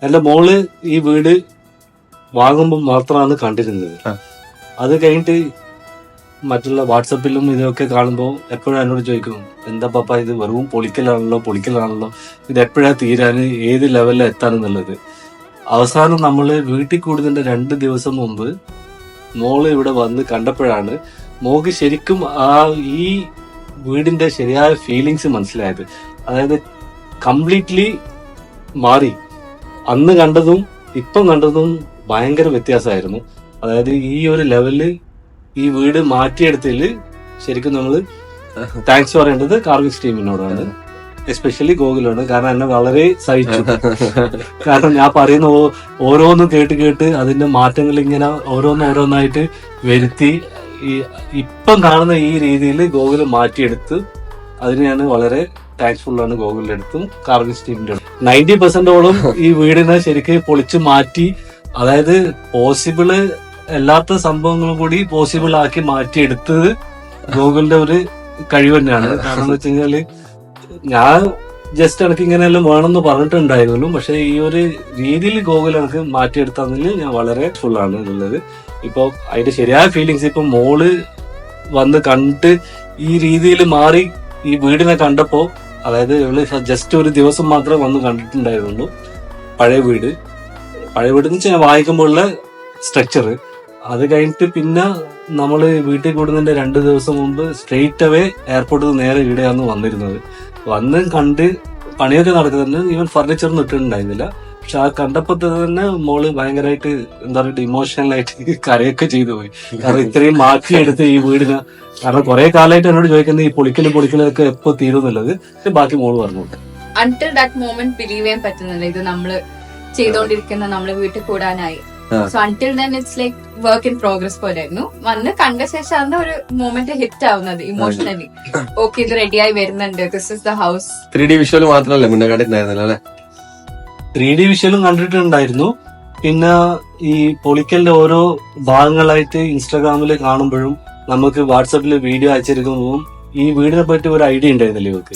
എന്റെ മോള് ഈ വീട് വാങ്ങുമ്പോൾ മാത്രമാണ് കണ്ടിരുന്നത്. അത് കഴിഞ്ഞിട്ട് മറ്റുള്ള വാട്സപ്പിലും ഇതൊക്കെ കാണുമ്പോൾ എപ്പോഴും എന്നോട് ചോദിക്കും, എന്താ പാപ്പ ഇത് വെറും പൊളിക്കലാണല്ലോ, ഇത് എപ്പോഴാ തീരാന്, ഏത് ലെവലിൽ എത്താനെന്നുള്ളത്. അവസാനം നമ്മള് വീട്ടിൽ കൂടുന്നതിന്റെ 2 ദിവസം മുമ്പ് മോള് ഇവിടെ വന്ന് കണ്ടപ്പോഴാണ് മോക്ക് ശരിക്കും ഈ വീടിന്റെ ശരിയായ ഫീലിങ്സ് മനസ്സിലായത്. അതായത് കംപ്ലീറ്റ്ലി മാറി. അന്ന് കണ്ടതും ഇപ്പം കണ്ടതും ഭയങ്കര വ്യത്യാസമായിരുന്നു. അതായത് ഈ ഒരു ലെവലില് ഈ വീട് മാറ്റിയെടുത്തതിൽ ശരിക്കും നമ്മള് താങ്ക്സ് പറയേണ്ടത് കാർവിക്സ് ടീമിനോടാണ്, എസ്പെഷ്യലി ഗോകുലാണ്. കാരണം എന്നെ വളരെ സഹിച്ചു. കാരണം ഞാൻ പറയുന്ന ഓരോന്നും കേട്ട് അതിന്റെ മാറ്റങ്ങൾ ഇങ്ങനെ ഓരോന്നായിട്ട് വരുത്തി ഇപ്പം കാണുന്ന ഈ രീതിയിൽ ഗോകുല് മാറ്റിയെടുത്ത് അതിന് ഞാൻ വളരെ താങ്ക്സ്ഫുൾ ആണ് ഗോകുലിന്റെ അടുത്തും കാർവിക്സ് ടീമിന്റെ അടുത്തും. 90%ഓളം ഈ വീടിനെ ശരിക്കും പൊളിച്ചു മാറ്റി, അതായത് പോസിബിള് അല്ലാത്ത സംഭവങ്ങളും കൂടി പോസിബിൾ ആക്കി മാറ്റിയെടുത്തത് ഗോകുലിന്റെ ഒരു കഴിവ് തന്നെയാണ്. കാരണം എന്ന് വെച്ച് കഴിഞ്ഞാല് ഞാൻ ജസ്റ്റ് എനിക്ക് ഇങ്ങനെയെല്ലാം വേണമെന്ന് പറഞ്ഞിട്ടുണ്ടായിരുന്നു, പക്ഷെ ഈ ഒരു രീതിയിൽ ഗോകുൽ എനിക്ക് മാറ്റിയെടുത്തതിൽ ഞാൻ വളരെ ഫുൾ ആണ് ഉള്ളത്. ഇപ്പൊ അതിന്റെ ശരിയായ ഫീലിങ്സ് ഇപ്പൊ മോള് വന്ന് കണ്ട് ഈ രീതിയിൽ മാറി ഈ വീടിനെ കണ്ടപ്പോ, അതായത് ജസ്റ്റ് ഒരു ദിവസം മാത്രമേ വന്ന് കണ്ടിട്ടുണ്ടായിരുന്നുള്ളൂ പഴയ വീട് എന്ന് വെച്ചാൽ വായിക്കുമ്പോഴുള്ള സ്ട്രക്ചർ. അത് കഴിഞ്ഞിട്ട് പിന്നെ നമ്മള് വീട്ടിൽ കൂടുന്നതിന്റെ 2 ദിവസം മുമ്പ് സ്ട്രെയിറ്റ് അവേ എയർപോർട്ടിൽ നേരെ ഇവിടെയാണ് വന്നിരുന്നത്. വന്ന് കണ്ട് പണിയൊക്കെ നടക്കുന്നുണ്ട്, ഈവൻ ഫർണിച്ചറൊന്നും ഇട്ടിട്ടുണ്ടായിരുന്നില്ല. പക്ഷെ ആ കണ്ടപ്പോ തന്നെ മോള് ഭയങ്കരമായിട്ട് എന്താ പറയുക ഇമോഷണലായിട്ട് കരയൊക്കെ ചെയ്തു പോയി. കാരണം ഇത്രയും മാറ്റിയെടുത്ത് ഈ വീടിന്. കാരണം കുറെ കാലമായിട്ട് എന്നോട് ചോദിക്കുന്നത് ഈ പൊളിക്കലൊക്കെ എപ്പോ തീരുന്നുള്ളത്. ബാക്കി മോള് പറഞ്ഞു. അൺടിൽ ദാറ്റ് മൊമെന്റ് ബിലീവ് ചെയ്യാൻ പറ്റുന്നില്ല ഇത് നമ്മള് ചെയ്തോണ്ടിരിക്കുന്ന, നമ്മള് വീട്ടിൽ കൂടാനായി. So until then it's like work in progress പോലെയായിരുന്നു. വന്ന് കണ്ട ശേഷമാണ് ഒരു മൊമെന്റ് ഹിറ്റ് ആവുന്നത് ഇമോഷണലി. ഓക്കെ, ഇത് റെഡിയായി വരുന്നുണ്ട്, this is the house. 3D visual മാത്രമല്ല മുന്നേ കണ്ടിട്ടുണ്ടായിരുന്നല്ലോ അല്ലെ? 3D വിഷ്വലും കണ്ടിട്ടുണ്ടായിരുന്നു. പിന്നെ ഈ പൊളിക്കലിന്റെ ഓരോ ഭാഗങ്ങളായിട്ട് ഇൻസ്റ്റാഗ്രാമിൽ കാണുമ്പോഴും നമുക്ക് വാട്സാപ്പിൽ വീഡിയോ അയച്ചിരിക്കുമ്പോഴും ഈ വീടിനെ പറ്റി ഒരു ഐഡിയ ഉണ്ടായിരുന്നില്ല ഇവർക്ക്.